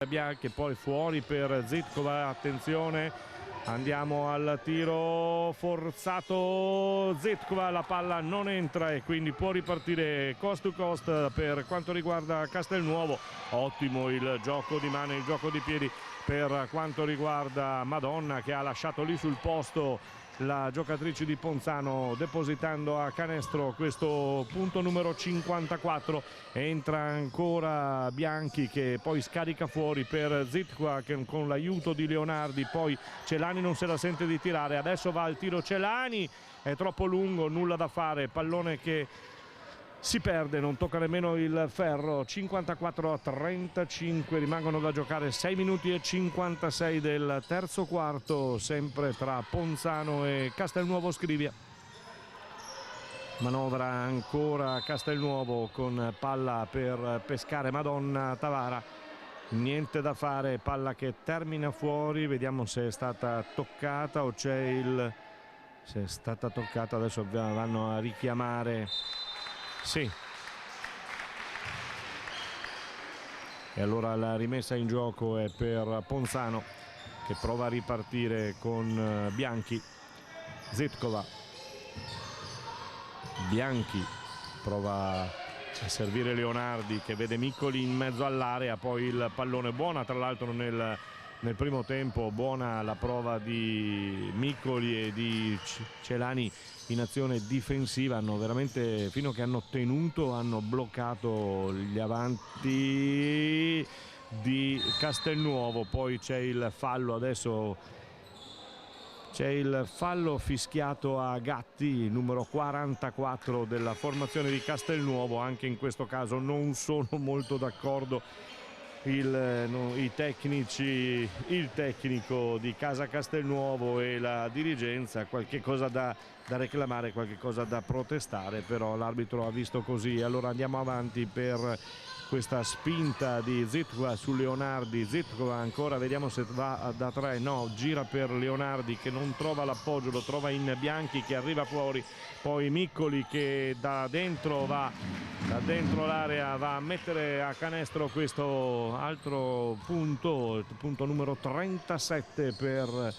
bianche, poi fuori per Zitkova, attenzione, andiamo al tiro forzato, Zitkova, la palla non entra e quindi può ripartire cost to cost per quanto riguarda Castelnuovo. Ottimo il gioco di mano, il gioco di piedi per quanto riguarda Madonna, che ha lasciato lì sul posto la giocatrice di Ponzano, depositando a canestro questo punto numero 54. Entra ancora Bianchi, che poi scarica fuori per Zitkova, che con l'aiuto di Leonardi, poi Celani non se la sente di tirare, adesso va al tiro Celani, è troppo lungo, nulla da fare, pallone che si perde, non tocca nemmeno il ferro. 54-35, rimangono da giocare 6 minuti e 56 del terzo quarto, sempre tra Ponzano e Castelnuovo Scrivia. Manovra ancora Castelnuovo con palla per pescare Madonna Tavara, niente da fare, palla che termina fuori, vediamo se è stata toccata o c'è il... se è stata toccata, adesso vanno a richiamare. Sì. E allora la rimessa in gioco è per Ponzano, che prova a ripartire con Bianchi. Zitkova, Bianchi prova a servire Leonardi, che vede Miccoli in mezzo all'area, poi il pallone, buona tra l'altro nel primo tempo, buona la prova di Miccoli e di Celani in azione difensiva, hanno veramente, fino a che hanno tenuto, hanno bloccato gli avanti di Castelnuovo. Poi c'è il fallo, adesso c'è il fallo fischiato a Gatti, il numero 44 della formazione di Castelnuovo. Anche in questo caso non sono molto d'accordo i tecnici, il tecnico di Casa Castelnuovo e la dirigenza, qualche cosa da reclamare, qualche cosa da protestare, però l'arbitro ha visto così. Allora andiamo avanti per questa spinta di Zitkova su Leonardi. Zitkova ancora, vediamo se va da tre, no, gira per Leonardi che non trova l'appoggio, lo trova in Bianchi che arriva fuori, poi Miccoli che da dentro l'area va a mettere a canestro questo altro punto, il punto numero 37 per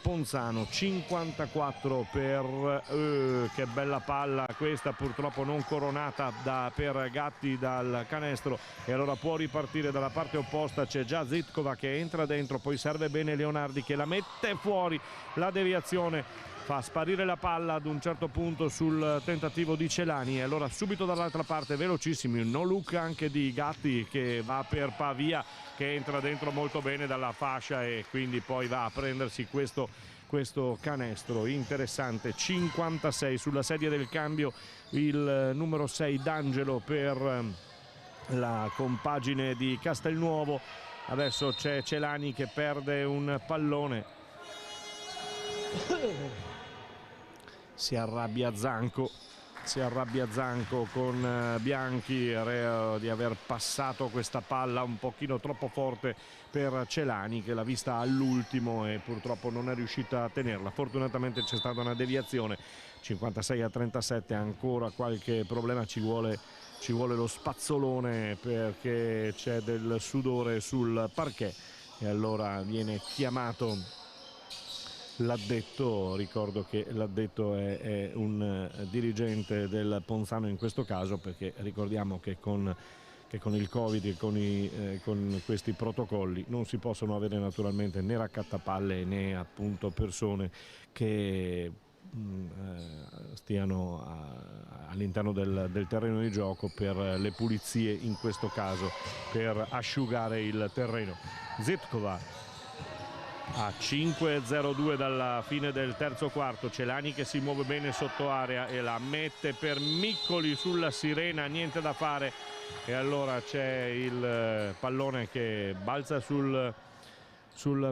Ponzano. 54 che bella palla questa, purtroppo non coronata per Gatti dal canestro, e allora può ripartire dalla parte opposta. C'è già Zitkova che entra dentro, poi serve bene Leonardi che la mette fuori, la deviazione fa sparire la palla ad un certo punto sul tentativo di Celani, e allora subito dall'altra parte velocissimi, un no look anche di Gatti che va per Pavia, che entra dentro molto bene dalla fascia e quindi poi va a prendersi questo canestro interessante. 56 sulla sedia del cambio il numero 6 D'Angelo per la compagine di Castelnuovo. Adesso c'è Celani che perde un pallone, si arrabbia Zanco con Bianchi di aver passato questa palla un pochino troppo forte per Celani, che l'ha vista all'ultimo e purtroppo non è riuscita a tenerla. Fortunatamente c'è stata una deviazione. 56-37, ancora qualche problema, ci vuole lo spazzolone perché c'è del sudore sul parquet, e allora viene chiamato l'addetto. Ricordo che l'addetto è un dirigente del Ponzano in questo caso, perché ricordiamo che con il Covid e con questi protocolli non si possono avere naturalmente né raccattapalle né appunto persone che stiano all'interno del terreno di gioco per le pulizie, in questo caso per asciugare il terreno. Zitkova a 5:02 dalla fine del terzo quarto. Celani che si muove bene sotto area e la mette per Miccoli sulla sirena, niente da fare, e allora c'è il pallone che balza sul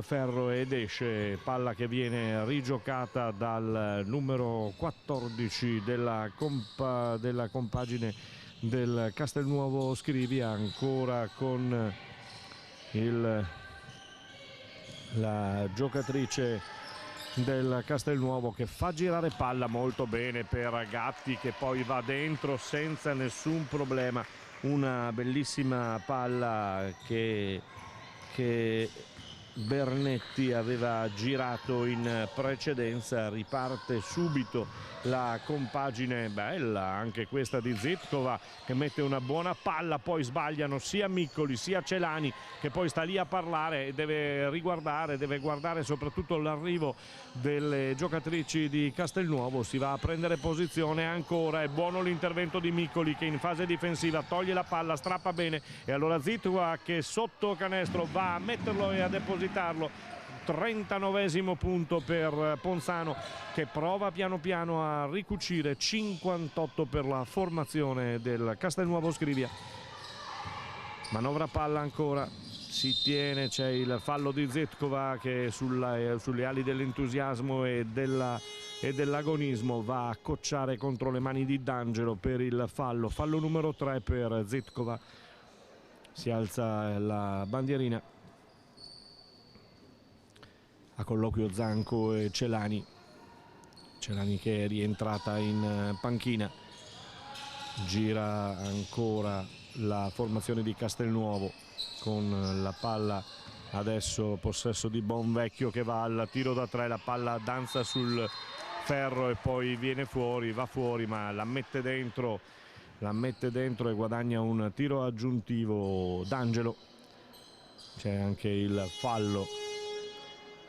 ferro ed esce, palla che viene rigiocata dal numero 14 della compagine del Castelnuovo Scrivia, ancora con la giocatrice del Castelnuovo che fa girare palla molto bene per Gatti, che poi va dentro senza nessun problema. una bellissima palla che Bernetti aveva girato in precedenza. Riparte subito la compagine, bella anche questa di Zitkova, che mette una buona palla, poi sbagliano sia Miccoli sia Celani, che poi sta lì a parlare e deve guardare soprattutto l'arrivo delle giocatrici di Castelnuovo. Si va a prendere posizione ancora, è buono l'intervento di Miccoli, che in fase difensiva toglie la palla, strappa bene, e allora Zitkova che sotto canestro va a metterlo e a depositarlo. 39esimo punto per Ponzano, che prova piano piano a ricucire. 58 per la formazione del Castelnuovo Scrivia. Manovra palla ancora, si tiene, c'è il fallo di Zitkova che sulle ali dell'entusiasmo e dell'agonismo va a cocciare contro le mani di D'Angelo per il fallo numero 3 per Zitkova. Si alza la bandierina. A colloquio Zanco e Celani che è rientrata in panchina. Gira ancora la formazione di Castelnuovo con la palla, adesso possesso di Bonvecchio che va al tiro da 3, la palla danza sul ferro e poi va fuori, ma la mette dentro e guadagna un tiro aggiuntivo D'Angelo. C'è anche il fallo,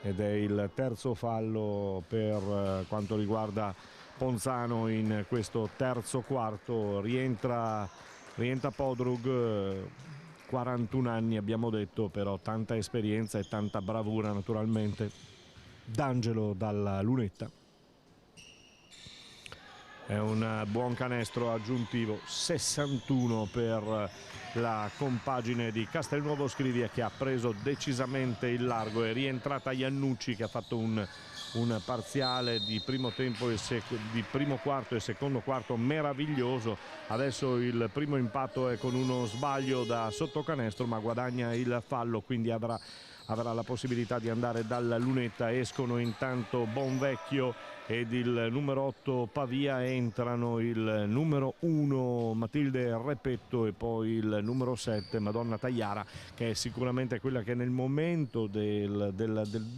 ed è il terzo fallo per quanto riguarda Ponzano in questo terzo quarto. Rientra Podrug, 41 anni abbiamo detto, però tanta esperienza e tanta bravura naturalmente. D'Angelo dalla lunetta, è un buon canestro aggiuntivo. 61 per la compagine di Castelnuovo Scrivia, che ha preso decisamente il largo. È rientrata Iannucci, che ha fatto un parziale di primo tempo di primo quarto e secondo quarto meraviglioso. Adesso il primo impatto è con uno sbaglio da sottocanestro, ma guadagna il fallo, quindi avrà la possibilità di andare dalla lunetta. Escono intanto Bonvecchio ed il numero 8 Pavia, entrano il numero 1 Matilde Repetto e poi il numero 7 Madonna Tagliara, che è sicuramente quella che nel momento di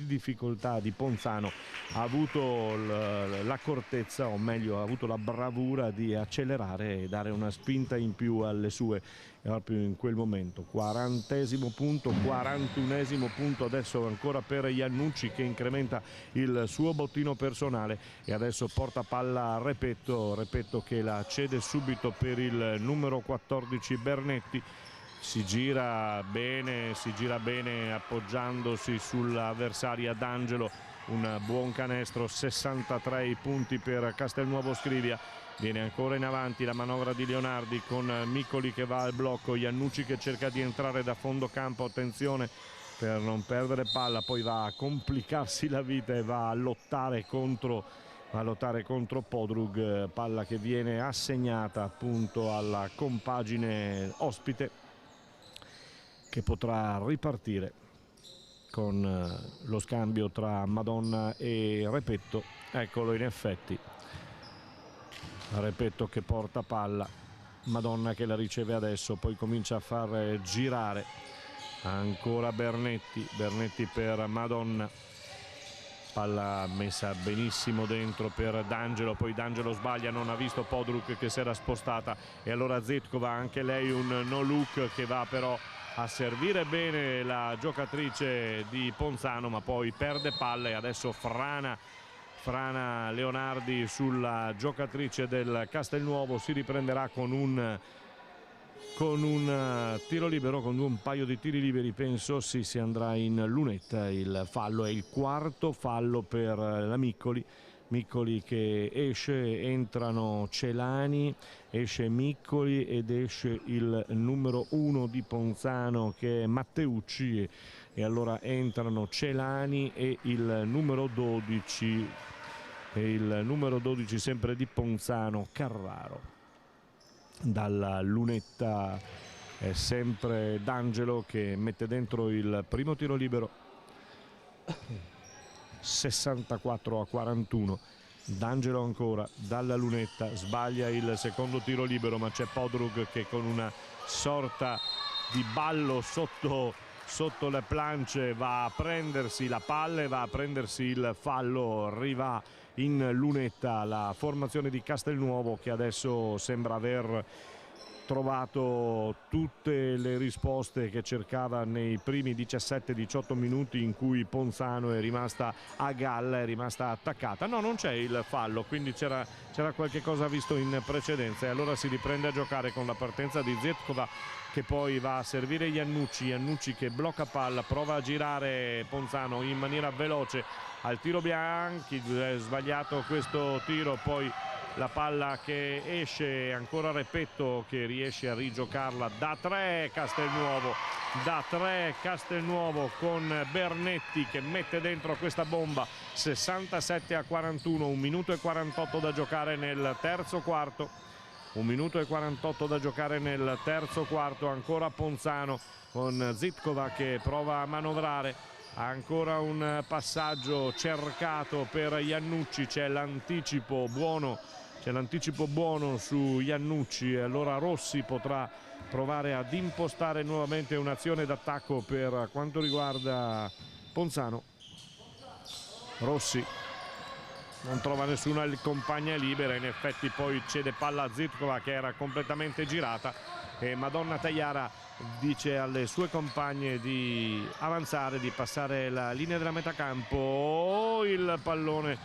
difficoltà di Ponzano ha avuto l'accortezza, o meglio ha avuto la bravura di accelerare e dare una spinta in più alle sue proprio in quel momento. 40esimo punto, 41esimo punto adesso ancora per Iannucci, che incrementa il suo bottino personale, e adesso porta palla a Repetto che la cede subito per il numero 14 Bernetti. Si gira bene appoggiandosi sull'avversaria D'Angelo. Un buon canestro, 63 i punti per Castelnuovo Scrivia. Viene ancora in avanti la manovra di Leonardi con Miccoli che va al blocco, Iannucci che cerca di entrare da fondo campo, attenzione per non perdere palla, poi va a complicarsi la vita e va a lottare contro Podrug. Palla che viene assegnata appunto alla compagine ospite, che potrà ripartire con lo scambio tra Madonna e Repetto. Eccolo, in effetti Repetto che porta palla, Madonna che la riceve adesso, poi comincia a far girare ancora Bernetti per Madonna, palla messa benissimo dentro per D'Angelo, poi D'Angelo sbaglia, non ha visto Podrug che si era spostata, e allora Zitkova, anche lei un no look, che va però a servire bene la giocatrice di Ponzano, ma poi perde palla, e adesso frana Leonardi sulla giocatrice del Castelnuovo. Si riprenderà con un tiro libero, con un paio di tiri liberi, penso. Si andrà in lunetta. Il fallo è il quarto fallo per la Miccoli che esce, entrano Celani, esce Miccoli ed esce il numero 1 di Ponzano che è Matteucci, e allora entrano Celani e il numero 12 sempre di Ponzano, Carraro. Dalla lunetta è sempre D'Angelo che mette dentro il primo tiro libero. 64-41. D'Angelo ancora dalla lunetta, sbaglia il secondo tiro libero, ma c'è Podrug che con una sorta di ballo sotto le planche, va a prendersi la palla e va a prendersi il fallo. Arriva in lunetta la formazione di Castelnuovo, che adesso sembra aver trovato tutte le risposte che cercava nei primi 17-18 minuti in cui Ponzano è rimasta a galla, è rimasta attaccata. No, non c'è il fallo, quindi c'era qualche cosa visto in precedenza, e allora si riprende a giocare con la partenza di Zetkova, che poi va a servire Iannucci che blocca palla, prova a girare Ponzano in maniera veloce al tiro Bianchi, è sbagliato questo tiro, poi la palla che esce, ancora Repetto che riesce a rigiocarla da 3, Castelnuovo con Bernetti che mette dentro questa bomba. 67-41, 1 minuto e 48 da giocare nel terzo quarto. 1 minuto e 48 da giocare nel terzo quarto, ancora Ponzano con Zitkova che prova a manovrare, ancora un passaggio cercato per Iannucci, c'è l'anticipo buono su Iannucci, e allora Rossi potrà provare ad impostare nuovamente un'azione d'attacco per quanto riguarda Ponzano. Rossi non trova nessuna compagna libera, in effetti poi cede palla a Zitkova che era completamente girata, e Madonna Tagliara dice alle sue compagne di avanzare, di passare la linea della metacampo. Il pallone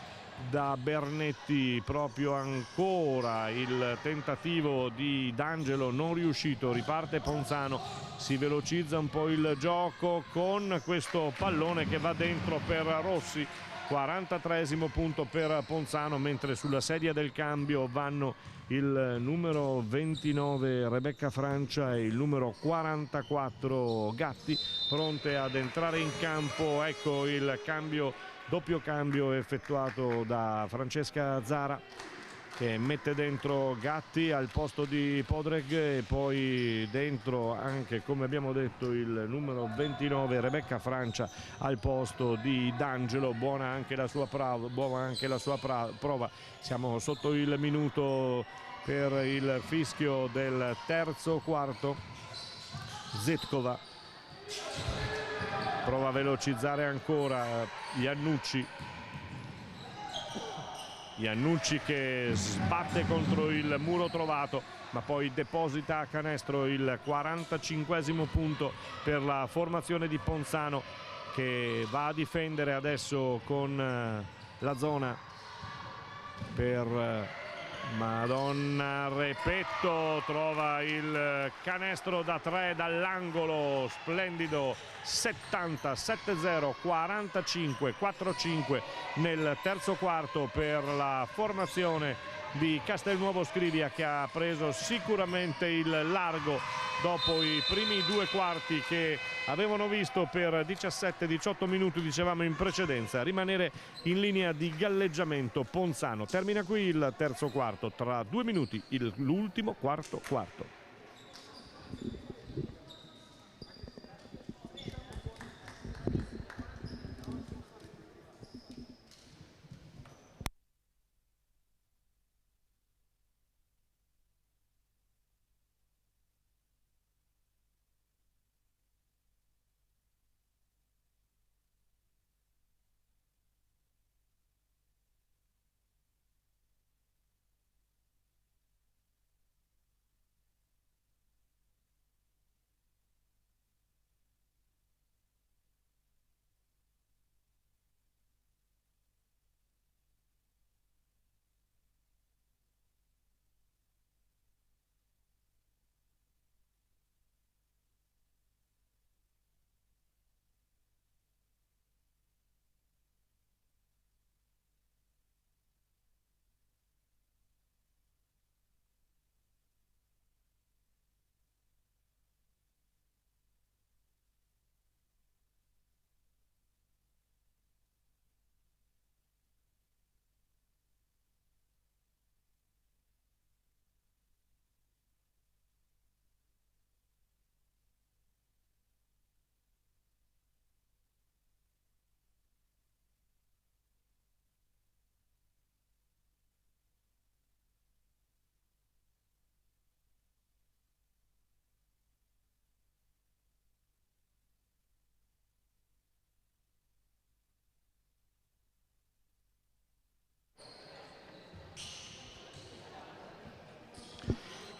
da Bernetti, proprio ancora il tentativo di D'Angelo non riuscito, riparte Ponzano, si velocizza un po' il gioco con questo pallone che va dentro per Rossi. 43esimo punto per Ponzano, mentre sulla sedia del cambio vanno il numero 29 Rebecca Francia e il numero 44 Gatti, pronte ad entrare in campo. Ecco il cambio, doppio cambio effettuato da Francesca Zara, che mette dentro Gatti al posto di Podreg, e poi dentro anche, come abbiamo detto, il numero 29 Rebecca Francia al posto di D'Angelo. Buona anche la sua prova. Siamo sotto il minuto per il fischio del terzo quarto. Zetkova prova a velocizzare ancora Iannucci che sbatte contro il muro trovato, ma poi deposita a canestro. Il 45esimo punto per la formazione di Ponzano, che va a difendere adesso con la zona per Madonna. Repetto trova il canestro da 3 dall'angolo, splendido. 70-7-0, 45-4-5 nel terzo quarto per la formazione di Castelnuovo Scrivia, che ha preso sicuramente il largo dopo i primi due quarti che avevano visto per 17-18 minuti, dicevamo in precedenza, rimanere in linea di galleggiamento Ponzano. Termina qui il terzo quarto, tra 2 minuti l'ultimo quarto.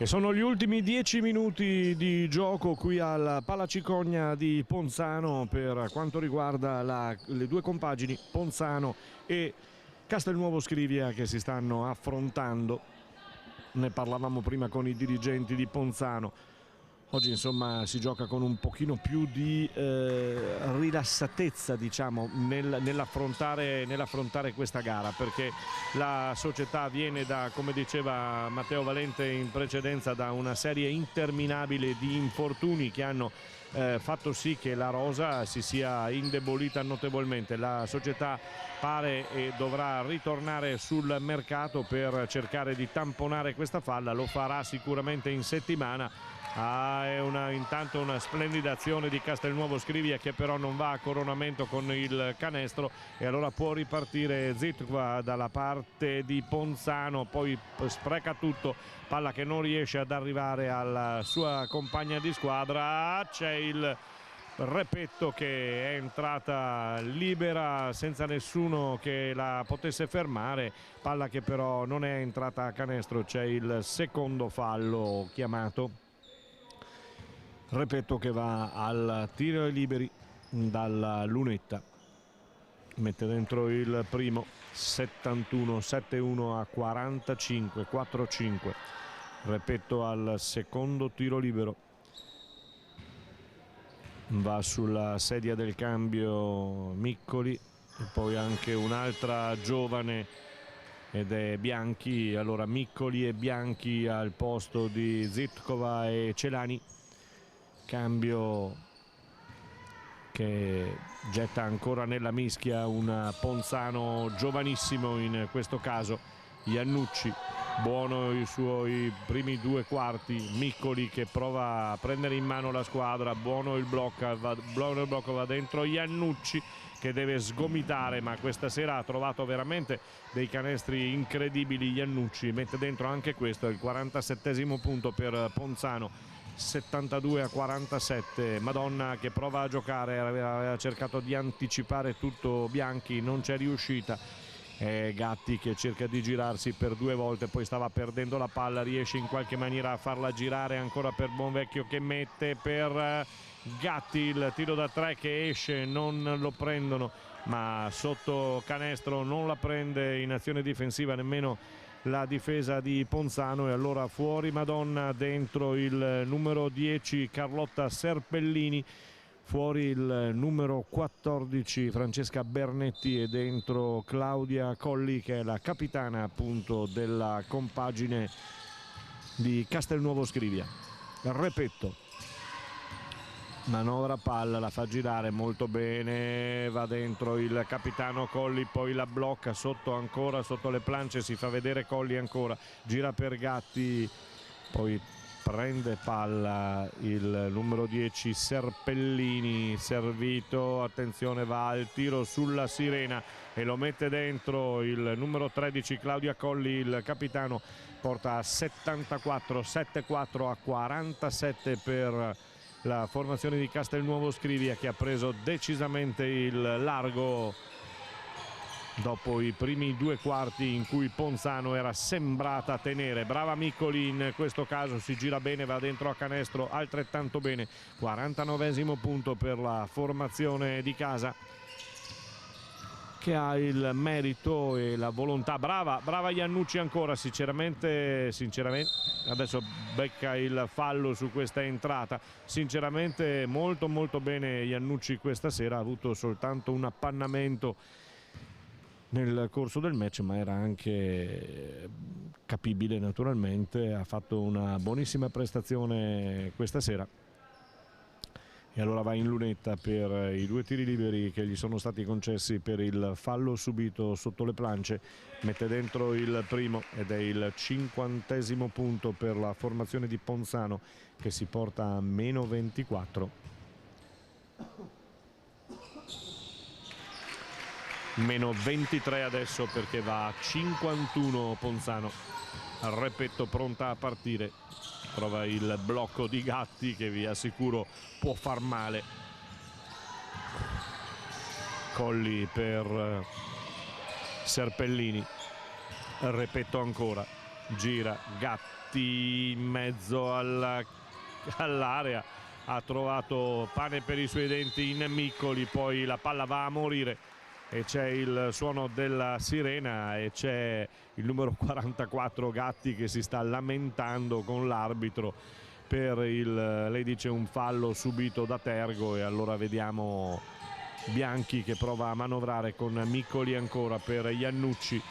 E sono gli ultimi 10 minuti di gioco qui al Palacicogna di Ponzano per quanto riguarda le due compagini Ponzano e Castelnuovo Scrivia che si stanno affrontando. Ne parlavamo prima con i dirigenti di Ponzano. Oggi insomma si gioca con un pochino più di rilassatezza, diciamo, nell'affrontare questa gara, perché la società viene da, come diceva Matteo Valente in precedenza, da una serie interminabile di infortuni che hanno fatto sì che la rosa si sia indebolita notevolmente. La società pare e dovrà ritornare sul mercato per cercare di tamponare questa falla, lo farà sicuramente in settimana. È intanto una splendida azione di Castelnuovo Scrivia che però non va a coronamento con il canestro, e allora può ripartire Zitkova dalla parte di Ponzano, poi spreca tutto, palla che non riesce ad arrivare alla sua compagna di squadra. C'è il Repetto che è entrata libera senza nessuno che la potesse fermare, palla che però non è entrata a canestro. C'è il secondo fallo chiamato. Repetto che va al tiro ai liberi dalla lunetta, mette dentro il primo, 71-71 a 45-4-5. Repetto al secondo tiro libero, va sulla sedia del cambio Miccoli e poi anche un'altra giovane ed è Bianchi. Allora Miccoli e Bianchi al posto di Zitkova e Celani, cambio che getta ancora nella mischia un Ponzano giovanissimo, in questo caso Iannucci, buono i suoi primi due quarti. Miccoli che prova a prendere in mano la squadra, buono il blocco, va dentro Iannucci che deve sgomitare, ma questa sera ha trovato veramente dei canestri incredibili. Iannucci mette dentro anche questo, è il 47esimo punto per Ponzano, 72 a 47. Madonna che prova a giocare, aveva cercato di anticipare tutto Bianchi, non c'è riuscita. Gatti che cerca di girarsi per due volte, poi stava perdendo la palla, riesce in qualche maniera a farla girare ancora per Bonvecchio che mette per Gatti il tiro da tre che esce, non lo prendono, ma sotto canestro non la prende in azione difensiva nemmeno la difesa di Ponzano, e allora fuori Madonna, dentro il numero 10 Carlotta Serpellini, fuori il numero 14 Francesca Bernetti e dentro Claudia Colli che è la capitana appunto della compagine di Castelnuovo Scrivia. Repetto, manovra palla, la fa girare molto bene, va dentro il capitano Colli, poi la blocca sotto, ancora sotto le planche, si fa vedere Colli ancora, gira per Gatti, poi prende palla il numero 10 Serpellini, servito, attenzione, va al tiro sulla sirena e lo mette dentro il numero 13 Claudia Colli, il capitano, porta a 74, 7-4 a 47 per la formazione di Castelnuovo Scrivia, che ha preso decisamente il largo dopo i primi due quarti in cui Ponzano era sembrata tenere. Brava Miccoli in questo caso, si gira bene, va dentro a canestro altrettanto bene. 49esimo punto per la formazione di casa, che ha il merito e la volontà. Brava Iannucci ancora, sinceramente adesso becca il fallo su questa entrata. Sinceramente molto bene Iannucci questa sera, ha avuto soltanto un appannamento nel corso del match, ma era anche capibile naturalmente. Ha fatto una buonissima prestazione questa sera. E allora va in lunetta per i due tiri liberi che gli sono stati concessi per il fallo subito sotto le planche, mette dentro il primo ed è il 50esimo punto per la formazione di Ponzano, che si porta a meno 24. Meno 23 adesso perché va a 51 Ponzano. Repetto pronta a partire, trova il blocco di Gatti che vi assicuro può far male. Colli per Serpellini, Repetto ancora, gira Gatti in mezzo all'area, ha trovato pane per i suoi denti in Miccoli, poi la palla va a morire e c'è il suono della sirena e c'è il numero 44 Gatti che si sta lamentando con l'arbitro per lei dice un fallo subito da Tergo, e allora vediamo Bianchi che prova a manovrare con Miccoli ancora per Iannucci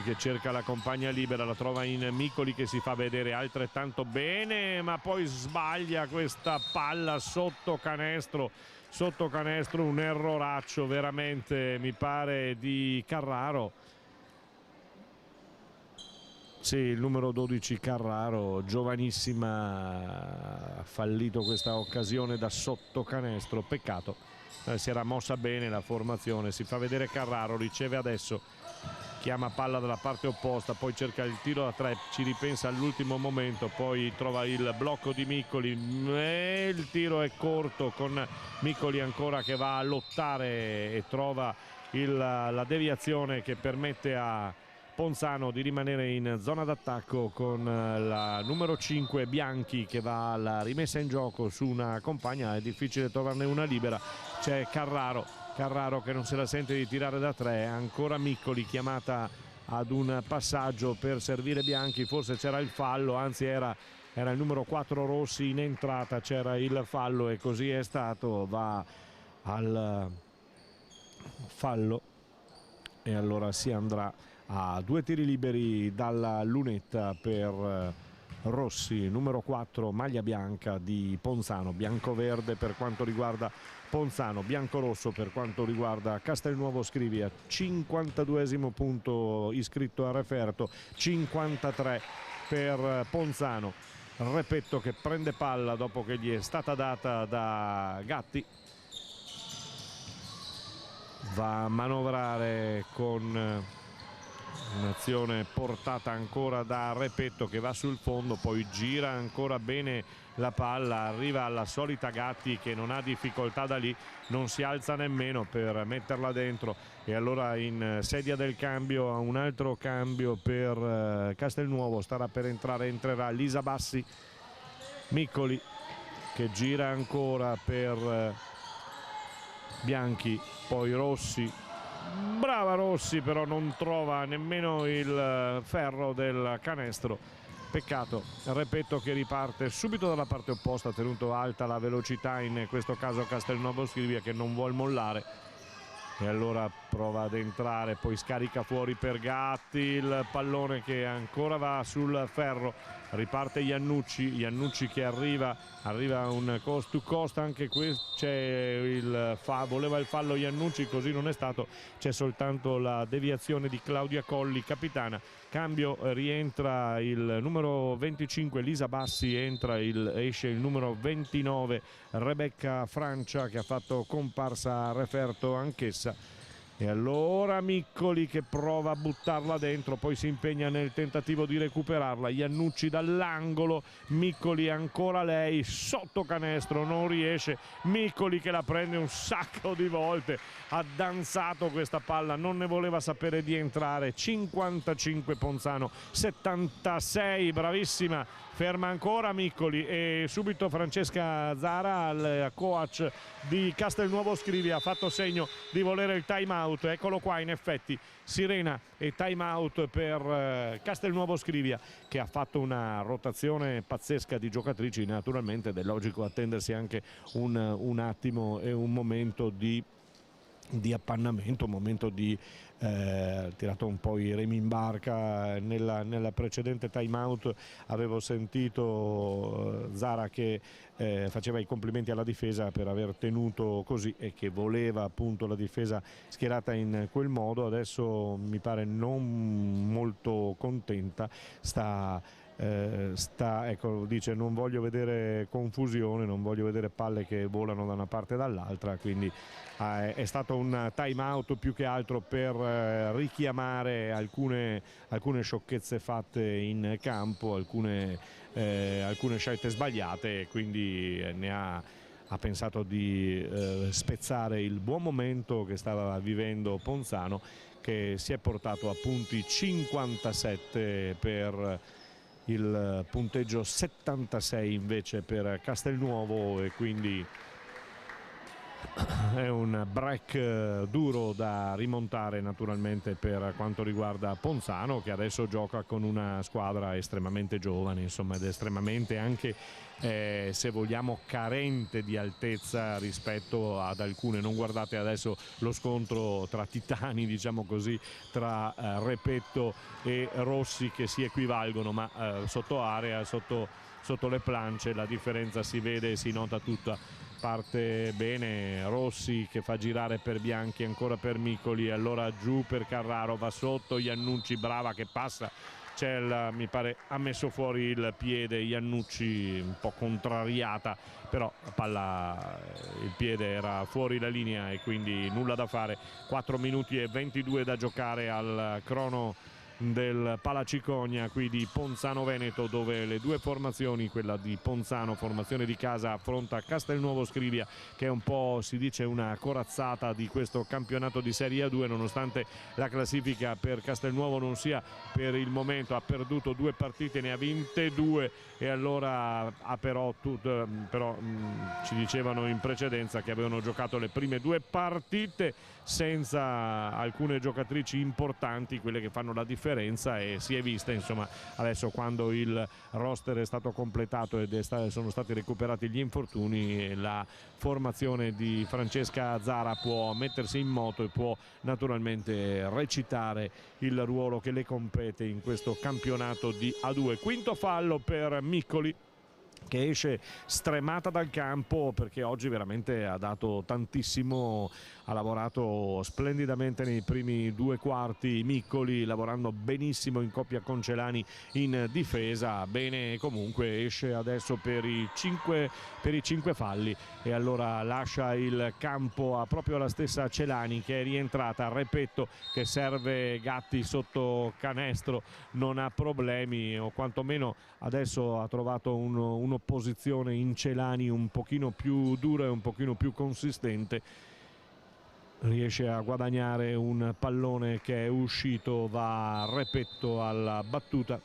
che cerca la compagna libera, la trova in Miccoli che si fa vedere altrettanto bene, ma poi sbaglia questa palla sotto canestro, un erroraccio veramente, mi pare di Carraro. Sì, il numero 12 Carraro, giovanissima, ha fallito questa occasione da sotto canestro, peccato. Si era mossa bene la formazione, si fa vedere Carraro, riceve adesso, chiama palla dalla parte opposta, poi cerca il tiro da 3, ci ripensa all'ultimo momento, poi trova il blocco di Miccoli e il tiro è corto, con Miccoli ancora che va a lottare e trova la deviazione che permette a Ponzano di rimanere in zona d'attacco con la numero 5 Bianchi che va alla rimessa in gioco su una compagna. È difficile trovarne una libera, c'è Carraro che non se la sente di tirare da 3, ancora Miccoli chiamata ad un passaggio per servire Bianchi, forse c'era il fallo, anzi era il numero 4 Rossi in entrata, c'era il fallo e così è stato, va al fallo e allora si andrà a 2 tiri liberi dalla lunetta per Rossi, numero 4 maglia bianca di Ponzano, bianco-verde per quanto riguarda Ponzano, bianco-rosso per quanto riguarda Castelnuovo Scrivia. 52esimo punto iscritto a referto, 53 per Ponzano. Repetto che prende palla dopo che gli è stata data da Gatti, va a manovrare con un'azione portata ancora da Repetto che va sul fondo, poi gira ancora bene la palla, arriva alla solita Gatti che non ha difficoltà da lì, non si alza nemmeno per metterla dentro, e allora in sedia del cambio, un altro cambio per Castelnuovo, entrerà Lisa Bassi. Miccoli che gira ancora per Bianchi, poi Rossi, brava Rossi, però non trova nemmeno il ferro del canestro, peccato. Repetto che riparte subito dalla parte opposta, tenuto alta la velocità in questo caso Castelnuovo Scrivia che non vuol mollare e allora prova ad entrare, poi scarica fuori per Gatti, il pallone che ancora va sul ferro, riparte Iannucci che arriva un cost to cost, anche questo c'è voleva il fallo Iannucci, così non è stato, c'è soltanto la deviazione di Claudia Colli, capitana. Cambio, rientra il numero 25 Lisa Bassi, esce il numero 29 Rebecca Francia che ha fatto comparsa a referto anch'essa. E allora Miccoli che prova a buttarla dentro, poi si impegna nel tentativo di recuperarla. Iannucci dall'angolo, Miccoli ancora lei, sotto canestro, non riesce. Miccoli che la prende un sacco di volte, ha danzato questa palla, non ne voleva sapere di entrare. 55 Ponzano, 76, bravissima, ferma ancora Miccoli e subito Francesca Zara, il coach di Castelnuovo Scrivia, ha fatto segno di volere il time out. Eccolo qua, in effetti sirena e time out per Castelnuovo Scrivia che ha fatto una rotazione pazzesca di giocatrici. Naturalmente ed è logico attendersi anche un attimo e un momento di appannamento, un momento di tirato un po' i remi in barca. Nella precedente time out avevo sentito Zara che faceva i complimenti alla difesa per aver tenuto così e che voleva appunto la difesa schierata in quel modo. Adesso mi pare non molto contenta, ecco, dice non voglio vedere confusione, non voglio vedere palle che volano da una parte e dall'altra, quindi è stato un time out più che altro per richiamare alcune sciocchezze fatte in campo, alcune scelte sbagliate, quindi ne ha ha pensato di spezzare il buon momento che stava vivendo Ponzano, che si è portato a punti 57 per il punteggio 76 invece per Castelnuovo, e quindi è un break duro da rimontare naturalmente per quanto riguarda Ponzano, che adesso gioca con una squadra estremamente giovane, insomma, ed estremamente anche se vogliamo carente di altezza rispetto ad alcune. Non guardate adesso lo scontro tra titani, diciamo così, tra Repetto e Rossi, che si equivalgono, ma sotto area, sotto le planche la differenza si vede e si nota tutta. Parte bene Rossi, che fa girare per Bianchi, ancora per Micoli, allora giù per Carraro, va sotto Iannucci, brava che passa, mi pare ha messo fuori il piede Iannucci, un po' contrariata, però la palla, il piede era fuori la linea e quindi nulla da fare. 4 minuti e 22 da giocare al crono del Palacicogna qui di Ponzano Veneto, dove le due formazioni, quella di Ponzano, formazione di casa, affronta Castelnuovo Scrivia, che è un po', si dice, una corazzata di questo campionato di Serie A2, nonostante la classifica per Castelnuovo non sia per il momento, ha perduto 2 partite, ne ha vinte 2, e allora però ci dicevano in precedenza che avevano giocato le prime 2 partite senza alcune giocatrici importanti, quelle che fanno la differenza, e si è vista, insomma, adesso quando il roster è stato completato ed sono stati recuperati gli infortuni, la formazione di Francesca Zara può mettersi in moto e può naturalmente recitare il ruolo che le compete in questo campionato di A2. Quinto fallo per Micoli, che esce stremata dal campo perché oggi veramente ha dato tantissimo, ha lavorato splendidamente nei primi 2 quarti Micoli, lavorando benissimo in coppia con Celani in difesa. Bene, comunque esce adesso per i 5 falli, e allora lascia il campo a proprio la stessa Celani, che è rientrata. Repetto, che serve Gatti sotto canestro, non ha problemi, o quantomeno adesso ha trovato un'opposizione in Celani un pochino più dura e un pochino più consistente. Riesce a guadagnare un pallone che è uscito, va Repetto alla battuta,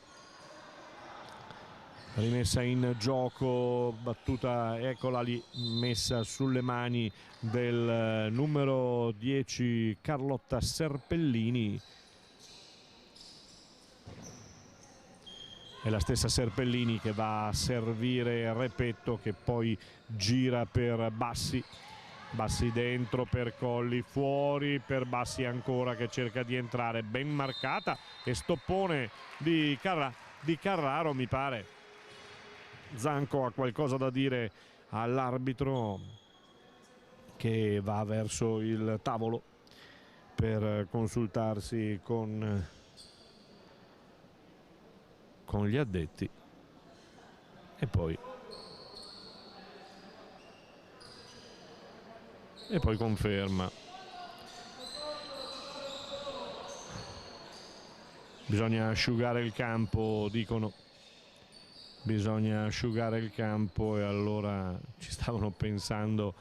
rimessa in gioco, battuta, eccola lì, messa sulle mani del numero 10 Carlotta Serpellini. È la stessa Serpellini che va a servire Repetto, che poi gira per Bassi dentro per Colli, fuori per Bassi ancora, che cerca di entrare, ben marcata, e stoppone di Carraro, mi pare. Zanco ha qualcosa da dire all'arbitro, che va verso il tavolo per consultarsi con gli addetti, e poi conferma. Bisogna asciugare il campo, dicono. Bisogna asciugare il campo, e allora ci stavano pensando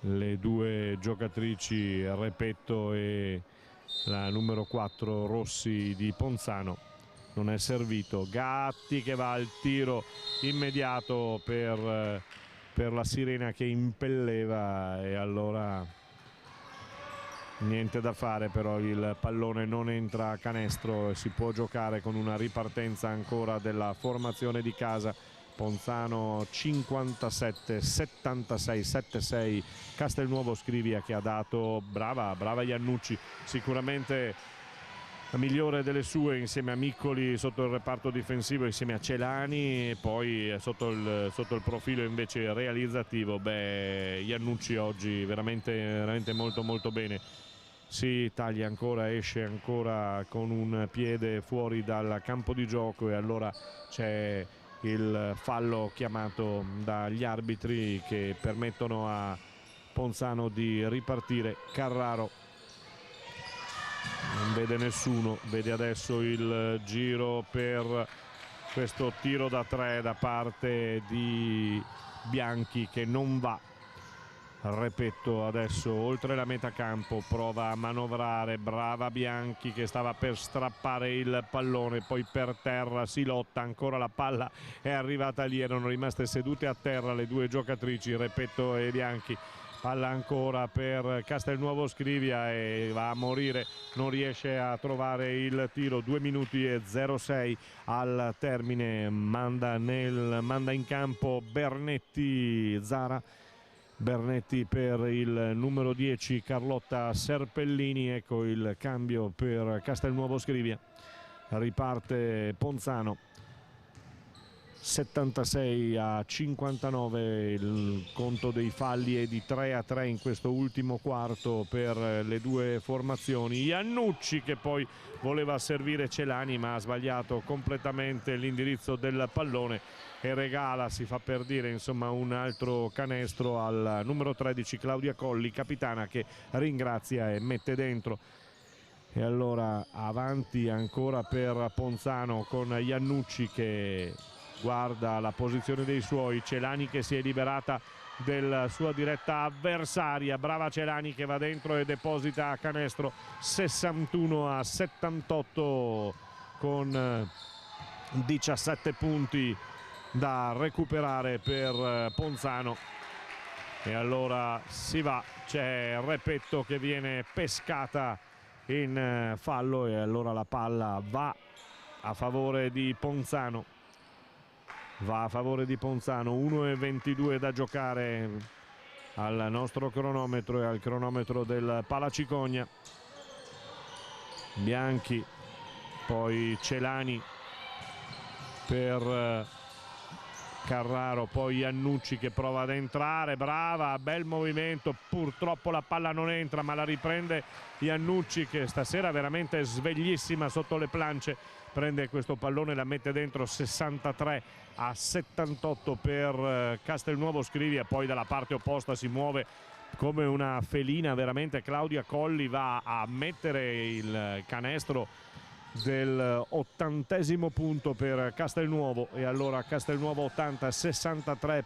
le 2 giocatrici, Repetto e la numero 4 Rossi di Ponzano. Non è servito. Gatti che va al tiro immediato per la sirena che impelleva, e allora niente da fare, però il pallone non entra a canestro e si può giocare con una ripartenza ancora della formazione di casa. Ponzano 57 76 76 Castelnuovo Scrivia, che ha dato, brava Iannucci, sicuramente la migliore delle sue, insieme a Micoli sotto il reparto difensivo, insieme a Celani, e poi sotto il profilo invece realizzativo, Iannucci oggi veramente molto bene. Si taglia ancora, esce ancora con un piede fuori dal campo di gioco, e allora c'è il fallo chiamato dagli arbitri che permettono a Ponzano di ripartire. Carraro non vede nessuno, vede adesso il giro per questo tiro da 3 da parte di Bianchi, che non va. Repetto adesso oltre la metà campo, prova a manovrare, brava Bianchi che stava per strappare il pallone, poi per terra si lotta, ancora la palla è arrivata lì, erano rimaste sedute a terra le due giocatrici, Repetto e Bianchi. Palla ancora per Castelnuovo Scrivia e va a morire, non riesce a trovare il tiro. 2 minuti e 06 al termine, manda in campo Bernetti Zara. Bernetti per il numero 10 Carlotta Serpellini. Ecco il cambio per Castelnuovo Scrivia. Riparte Ponzano. 76 a 59 il conto dei falli è di 3-3 in questo ultimo quarto per le due formazioni. Iannucci che poi voleva servire Celani ma ha sbagliato completamente l'indirizzo del pallone e regala, si fa per dire, insomma, un altro canestro al numero 13 Claudia Colli, capitana, che ringrazia e mette dentro. E allora avanti ancora per Ponzano con Iannucci che guarda la posizione dei suoi, Celani che si è liberata della sua diretta avversaria, brava Celani che va dentro e deposita a canestro. 61 a 78 con 17 punti da recuperare per Ponzano. E allora si va, c'è Repetto che viene pescata in fallo e allora la palla va a favore di Ponzano. Va a favore di Ponzano, 1:22 da giocare al nostro cronometro e al cronometro del Palacicogna. Bianchi, poi Celani per Carraro, poi Iannucci che prova ad entrare, brava, bel movimento, purtroppo la palla non entra ma la riprende Iannucci che stasera veramente sveglissima sotto le planche, prende questo pallone e la mette dentro. 63 a 78 per Castelnuovo Scrivia. Poi dalla parte opposta si muove come una felina veramente Claudia Colli, va a mettere il canestro del 80° punto per Castelnuovo e allora Castelnuovo 80 63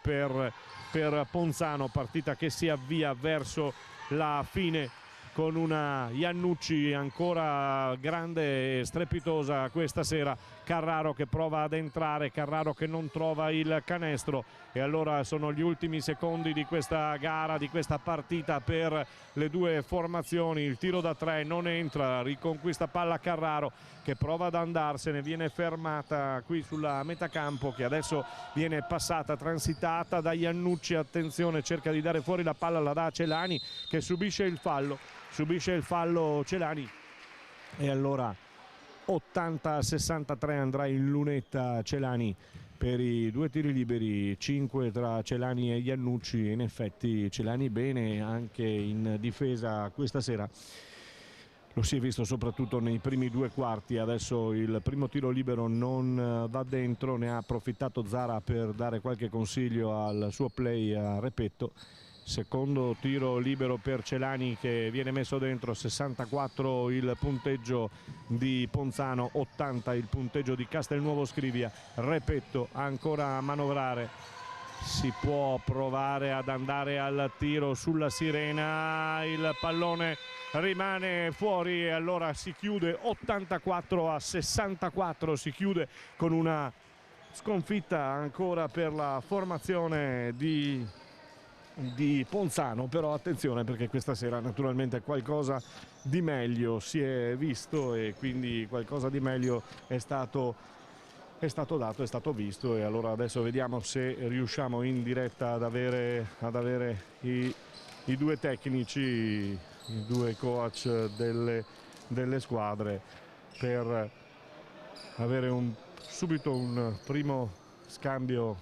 per Ponzano, partita che si avvia verso la fine con una Iannucci ancora grande e strepitosa questa sera. Carraro che prova ad entrare, Carraro che non trova il canestro e allora sono gli ultimi secondi di questa gara, di questa partita per le due formazioni. Il tiro da 3 non entra, riconquista palla Carraro che prova ad andarsene, viene fermata qui sulla metà campo che adesso viene passata, transitata da Iannucci. Attenzione, cerca di dare fuori la palla, la dà a Celani che subisce il fallo Celani e allora 80-63 andrà in lunetta Celani per i due tiri liberi, 5 tra Celani e Iannucci. In effetti Celani bene anche in difesa questa sera, lo si è visto soprattutto nei primi due quarti. Adesso il primo tiro libero non va dentro, ne ha approfittato Zara per dare qualche consiglio al suo play a Repetto. Secondo tiro libero per Celani che viene messo dentro. 64 il punteggio di Ponzano, 80 il punteggio di Castelnuovo Scrivia. Repetto ancora a manovrare, si può provare ad andare al tiro sulla sirena, il pallone rimane fuori e allora si chiude 84 a 64, si chiude con una sconfitta ancora per la formazione di Ponzano. Però attenzione perché questa sera naturalmente qualcosa di meglio si è visto e quindi qualcosa di meglio è stato dato, è stato visto, e allora adesso vediamo se riusciamo in diretta ad avere i due tecnici, i due coach delle squadre per avere subito un primo scambio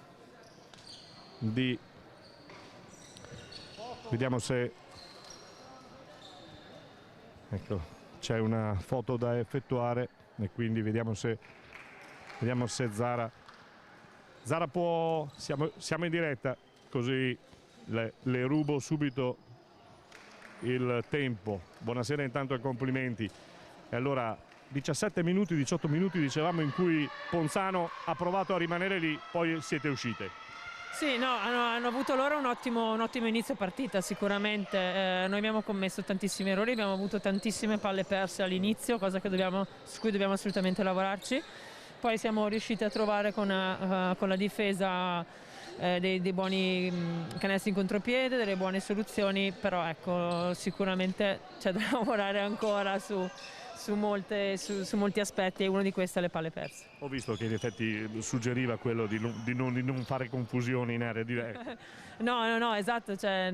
di... Vediamo se, ecco, c'è una foto da effettuare e quindi vediamo se Zara può, siamo in diretta, così le rubo subito il tempo. Buonasera intanto e complimenti. E allora 17 minuti, 18 minuti dicevamo in cui Ponzano ha provato a rimanere lì, poi siete uscite. Sì, no, hanno avuto loro un ottimo inizio partita sicuramente. Noi abbiamo commesso tantissimi errori, abbiamo avuto tantissime palle perse all'inizio, cosa su cui dobbiamo assolutamente lavorarci. Poi siamo riusciti a trovare con la difesa dei buoni canestri in contropiede, delle buone soluzioni, però ecco, sicuramente c'è da lavorare ancora su molti aspetti, e uno di questi è le palle perse. Ho visto che in effetti suggeriva quello di non fare confusioni in area diretta. No, esatto, cioè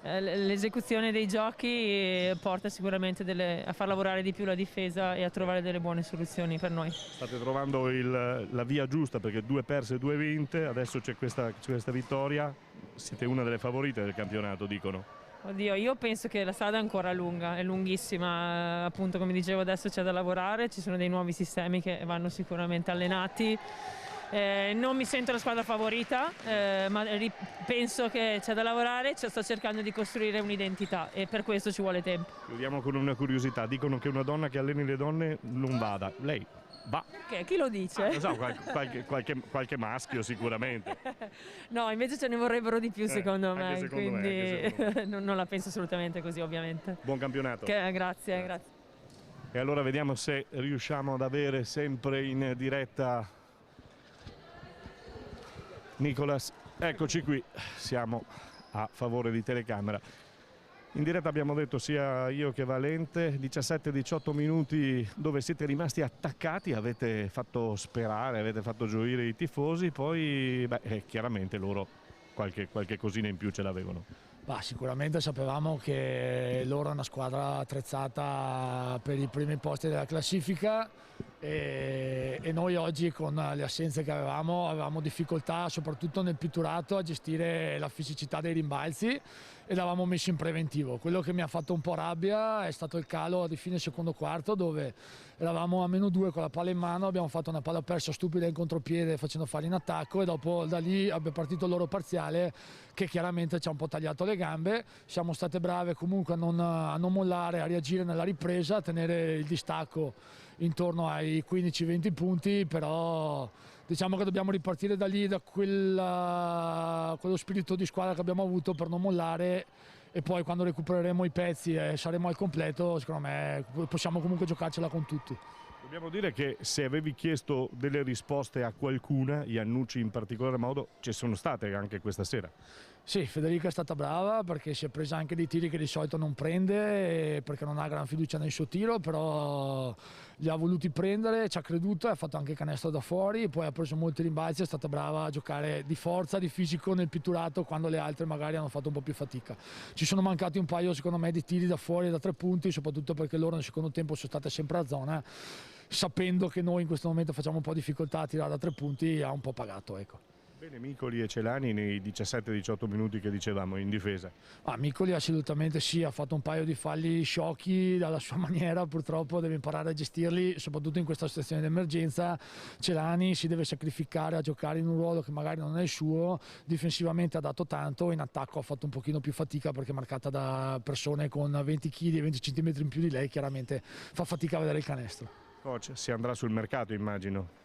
l'esecuzione dei giochi porta sicuramente a far lavorare di più la difesa e a trovare delle buone soluzioni per noi. State trovando la via giusta, perché 2 perse, 2 vinte, adesso c'è questa vittoria, siete una delle favorite del campionato, dicono. Oddio, io penso che la strada è ancora lunga, è lunghissima, appunto come dicevo adesso c'è da lavorare, ci sono dei nuovi sistemi che vanno sicuramente allenati. Non mi sento la squadra favorita, ma penso che c'è da lavorare, sto cercando di costruire un'identità e per questo ci vuole tempo. Chiudiamo con una curiosità, dicono che una donna che alleni le donne non vada, lei va? Perché? Chi lo dice? Non so, qualche maschio sicuramente. No, invece ce ne vorrebbero di più secondo me, secondo quindi me. non la penso assolutamente così ovviamente. Buon campionato. Grazie. E allora vediamo se riusciamo ad avere sempre in diretta Nicolas. Eccoci qui, siamo a favore di telecamera. In diretta abbiamo detto sia io che Valente, 17-18 minuti dove siete rimasti attaccati, avete fatto sperare, avete fatto gioire i tifosi, poi chiaramente loro qualche cosina in più ce l'avevano. Sicuramente sapevamo che loro è una squadra attrezzata per i primi posti della classifica e noi oggi con le assenze che avevamo difficoltà soprattutto nel pitturato a gestire la fisicità dei rimbalzi e l'avevamo messo in preventivo. Quello che mi ha fatto un po' rabbia è stato il calo di fine secondo quarto, dove eravamo a -2 con la palla in mano, abbiamo fatto una palla persa stupida in contropiede facendo fare in attacco e dopo da lì è partito il loro parziale che chiaramente ci ha un po' tagliato le gambe. Siamo state brave comunque a non mollare, a reagire nella ripresa, a tenere il distacco intorno ai 15-20 punti, però diciamo che dobbiamo ripartire da lì, da quello spirito di squadra che abbiamo avuto per non mollare, e poi quando recupereremo i pezzi e saremo al completo, secondo me possiamo comunque giocarcela con tutti. Dobbiamo dire che se avevi chiesto delle risposte a qualcuna, Iannucci in particolar modo, ci sono state anche questa sera. Sì, Federica è stata brava perché si è presa anche dei tiri che di solito non prende, perché non ha gran fiducia nel suo tiro, però li ha voluti prendere, ci ha creduto, ha fatto anche canestro da fuori, poi ha preso molti rimbalzi, è stata brava a giocare di forza, di fisico nel pitturato quando le altre magari hanno fatto un po' più fatica. Ci sono mancati un paio secondo me di tiri da fuori, da 3 punti, soprattutto perché loro nel secondo tempo sono state sempre a zona, sapendo che noi in questo momento facciamo un po' difficoltà a tirare da 3 punti, ha un po' pagato, ecco. Bene Micoli e Celani nei 17-18 minuti che dicevamo in difesa. Micoli assolutamente sì, ha fatto un paio di falli sciocchi dalla sua maniera, purtroppo deve imparare a gestirli, soprattutto in questa situazione di emergenza. Celani si deve sacrificare a giocare in un ruolo che magari non è il suo, difensivamente ha dato tanto, in attacco ha fatto un pochino più fatica perché è marcata da persone con 20 kg e 20 cm in più di lei, chiaramente fa fatica a vedere il canestro. Coach, si andrà sul mercato immagino?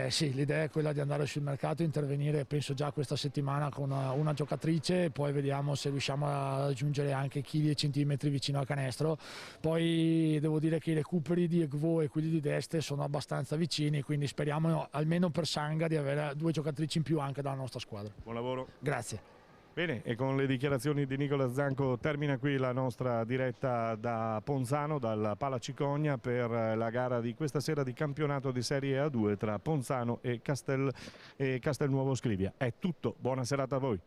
Sì, l'idea è quella di andare sul mercato, intervenire penso già questa settimana con una giocatrice, poi vediamo se riusciamo a raggiungere anche chili e centimetri vicino al canestro. Poi devo dire che i recuperi di Egvo e quelli di Deste sono abbastanza vicini, quindi speriamo almeno per Sanga di avere 2 giocatrici in più anche dalla nostra squadra. Buon lavoro. Grazie. Bene, e con le dichiarazioni di Nicola Zanco termina qui la nostra diretta da Ponzano, dal Pala Cicogna, per la gara di questa sera di campionato di Serie A2 tra Ponzano e Castelnuovo Scrivia. È tutto, buona serata a voi.